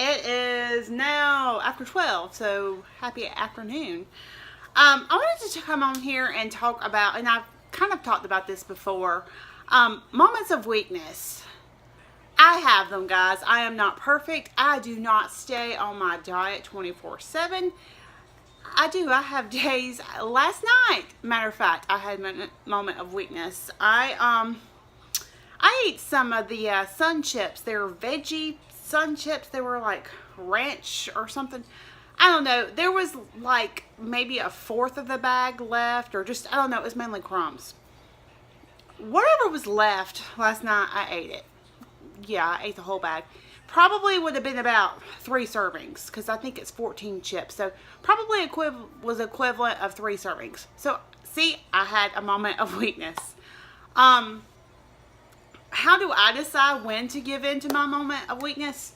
It is now after 12, so happy afternoon. I wanted to come on here and talk about, and I've kind of talked about this before, moments of weakness. I have them, guys. I am not perfect. I do not stay on my diet 24/7. I have days. Last night, matter of fact, I had a moment of weakness. I ate some of the Sun Chips. They were veggie Sun Chips. They were like ranch or something. I don't know. There was like maybe a fourth of the bag left, or just, I don't know. It was mainly crumbs. Whatever was left last night, I ate it. Yeah, I ate the whole bag. Probably would have been about 3 servings, because I think it's 14 chips. So probably was equivalent of 3 servings. So see, I had a moment of weakness. How do I decide when to give in to my moment of weakness?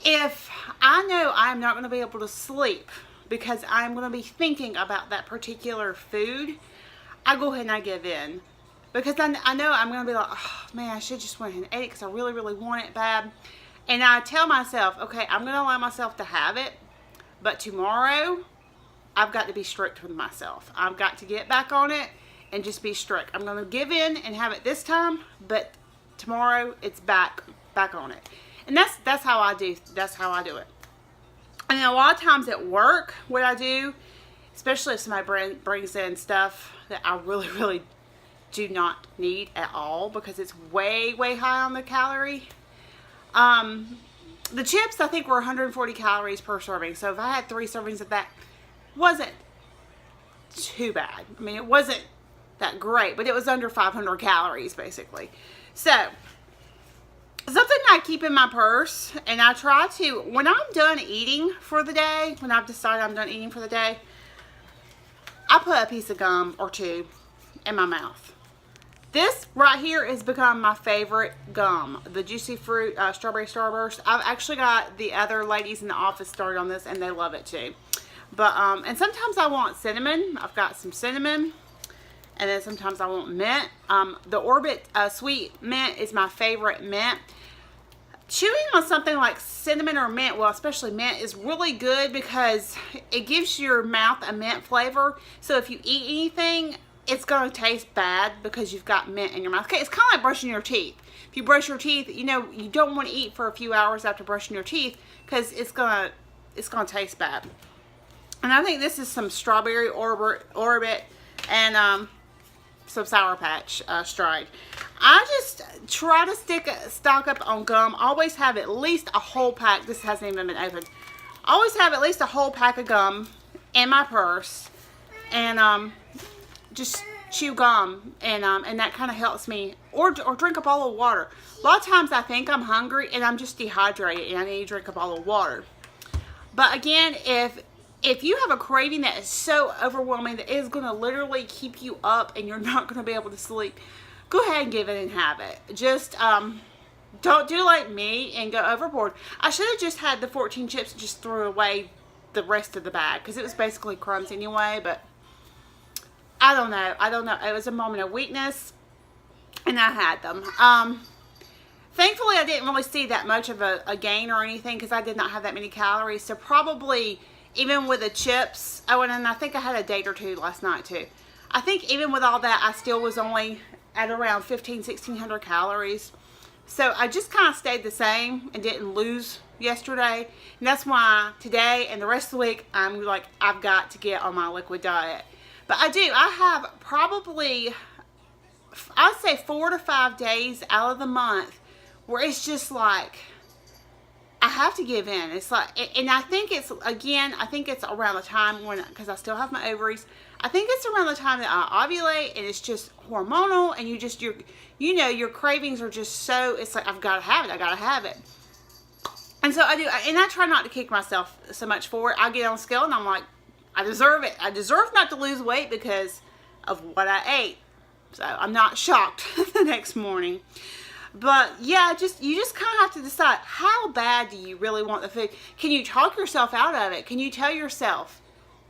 If I know I'm not going to be able to sleep because I'm going to be thinking about that particular food, I go ahead and I give in. Because I know I'm going to be like, oh man, I should just went ahead and ate it because I really, really want it bad. And I tell myself, okay, I'm going to allow myself to have it. But tomorrow, I've got to be strict with myself. I've got to get back on it and just be strict. I'm going to give in and have it this time, but tomorrow it's back on it. And that's how I do. That's how I do it. And a lot of times at work, what I do, especially if somebody brings in stuff that I really, really do not need at all because it's way, way high on the calorie. The chips, I think, were 140 calories per serving. So if I had 3 servings of that, wasn't too bad. I mean, it wasn't that great, but it was under 500 calories basically. So something I keep in my purse, and I try to, when I'm done eating for the day, when I've decided I'm done eating for the day, I put a piece of gum or 2 in my mouth. This right here has become my favorite gum, the Juicy Fruit Strawberry Starburst. I've actually got the other ladies in the office started on this, and they love it too. But and sometimes I want cinnamon. I've got some cinnamon. And then sometimes I want mint. The Orbit Sweet Mint is my favorite mint. Chewing on something like cinnamon or mint, well, especially mint, is really good because it gives your mouth a mint flavor. So if you eat anything, it's going to taste bad because you've got mint in your mouth. Okay, it's kind of like brushing your teeth. If you brush your teeth, you know, you don't want to eat for a few hours after brushing your teeth because it's going to taste bad. And I think this is some Strawberry Orbit and some Sour Patch Stride. I just try to stock up on gum. Always have at least a whole pack. This hasn't even been opened. Always have at least a whole pack of gum in my purse, and just chew gum, and that kind of helps me. Or drink a bottle of water. A lot of times I think I'm hungry and I'm just dehydrated and I need to drink a bottle of water. But again, if you have a craving that is so overwhelming that it is going to literally keep you up and you're not going to be able to sleep, go ahead and give it and have it. Just don't do like me and go overboard. I should have just had the 14 chips and just threw away the rest of the bag because it was basically crumbs anyway. But I don't know. It was a moment of weakness and I had them. Thankfully, I didn't really see that much of a gain or anything because I did not have that many calories. So probably, even with the chips, oh, and I think I had a date or 2 last night too. I think even with all that, I still was only at around 1,600 calories. So I just kind of stayed the same and didn't lose yesterday. And that's why today and the rest of the week, I'm like, I've got to get on my liquid diet. But I have probably, I'd say 4 to 5 days out of the month where it's just like, I have to give in. It's like, and I think it's, again, I think it's around the time when, because I still have my ovaries, I think it's around the time that I ovulate and it's just hormonal and you know, your cravings are just so, it's like, I've got to have it. I got to have it. And so I do, and I try not to kick myself so much for it. I get on a scale and I'm like, I deserve it. I deserve not to lose weight because of what I ate. So I'm not shocked the next morning. But yeah, you just kind of have to decide, how bad do you really want the food? Can you talk yourself out of it? Can you tell yourself,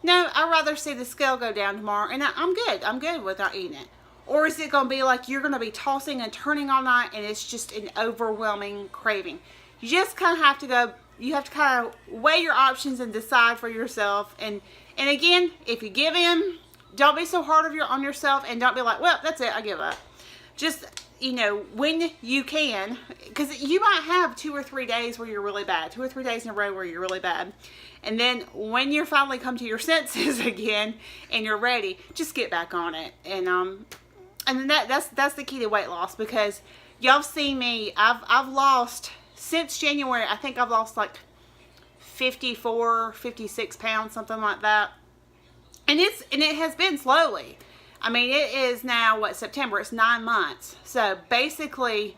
no, I'd rather see the scale go down tomorrow and I'm good without eating it? Or is it going to be like you're going to be tossing and turning all night and it's just an overwhelming craving? You just kind of have to go, you have to kind of weigh your options and decide for yourself. And again, if you give in, don't be so hard on yourself, and don't be like, well, that's it, I give up. Just, you know, when you can, because you might have 2 or 3 days where you're really bad, 2 or 3 days in a row where you're really bad. And then when you finally come to your senses again and you're ready, just get back on it. And that's the key to weight loss, because y'all see me, I've lost, since January, I think I've lost like 54, 56 pounds, something like that. And it has been slowly. I mean, it is now, what, September, it's 9 months. So basically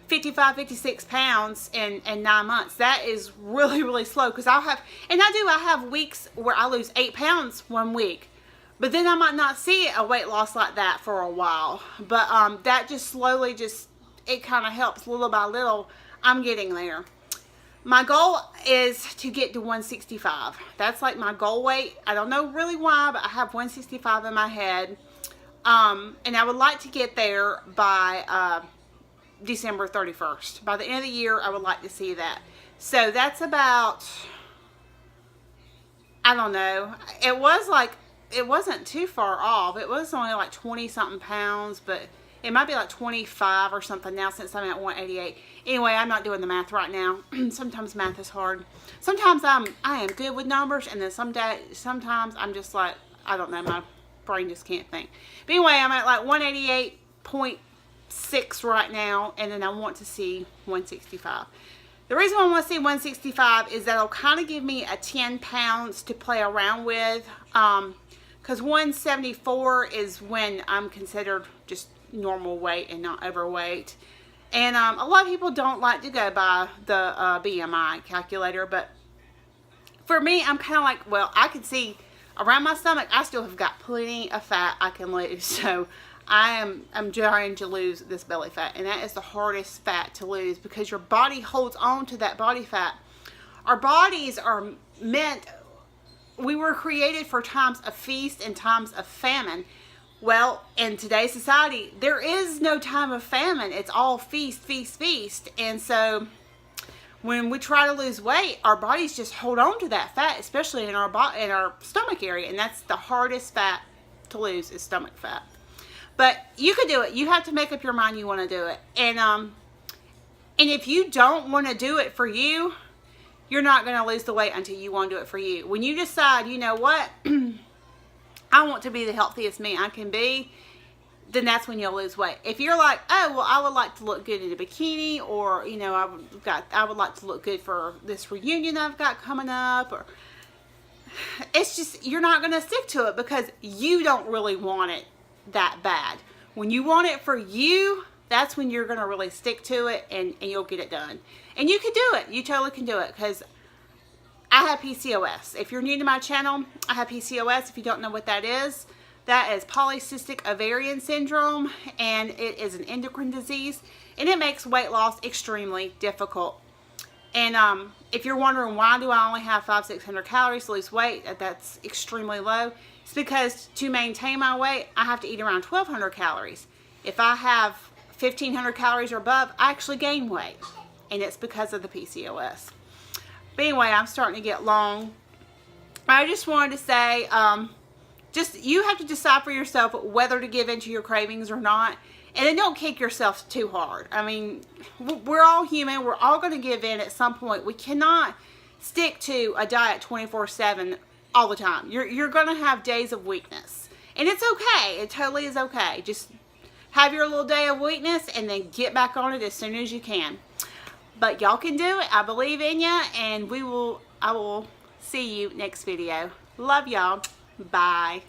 55, 56 pounds in 9 months. That is really, really slow, because I have weeks where I lose 8 pounds one week. But then I might not see a weight loss like that for a while. But that just slowly, it kind of helps little by little. I'm getting there. My goal is to get to 165. That's like my goal weight. I don't know really why, but I have 165 in my head. And I would like to get there by December 31st. By the end of the year, I would like to see that. So that's about, I don't know. It wasn't too far off. It was only like 20 something pounds, but it might be like 25 or something now, since I'm at 188. Anyway, I'm not doing the math right now. Sometimes math is hard. Sometimes I am good with numbers, and then sometimes I'm just like, I don't know, my brain just can't think. But anyway, I'm at like 188.6 right now, and then I want to see 165. The reason I want to see 165 is that'll kind of give me a 10 pounds to play around with, because 174 is when I'm considered just normal weight and not overweight. And a lot of people don't like to go by the BMI calculator, but for me, I'm kind of like, well, I can see around my stomach, I still have got plenty of fat I can lose. So I'm trying to lose this belly fat, and that is the hardest fat to lose, because your body holds on to that body fat. Our bodies are meant, we were created for times of feast and times of famine. Well, in today's society, there is no time of famine. It's all feast, feast, feast. And so when we try to lose weight, our bodies just hold on to that fat, especially in our stomach area. And that's the hardest fat to lose, is stomach fat. But you can do it. You have to make up your mind you want to do it. And if you don't want to do it for you, you're not going to lose the weight until you want to do it for you. When you decide, you know what, I want to be the healthiest me I can be, then that's when you'll lose weight. If you're like, oh, well, I would like to look good in a bikini, or, you know, I would like to look good for this reunion I've got coming up, or it's just, you're not going to stick to it, because you don't really want it that bad. When you want it for you, that's when you're going to really stick to it, and you'll get it done. And you can do it. You totally can do it, because I have PCOS. If you're new to my channel, I have PCOS. If you don't know what that is polycystic ovarian syndrome, and it is an endocrine disease, and it makes weight loss extremely difficult. And if you're wondering, why do I only have 500-600 calories to lose weight, that's extremely low, it's because to maintain my weight, I have to eat around 1,200 calories. If I have 1,500 calories or above, I actually gain weight, and it's because of the PCOS. But anyway, I'm starting to get long. I just wanted to say, you have to decide for yourself whether to give into your cravings or not. And then don't kick yourself too hard. I mean, we're all human. We're all going to give in at some point. We cannot stick to a diet 24/7 all the time. You're going to have days of weakness. And it's okay. It totally is okay. Just have your little day of weakness, and then get back on it as soon as you can. But y'all can do it. I believe in you, and I will see you next video. Love y'all. Bye.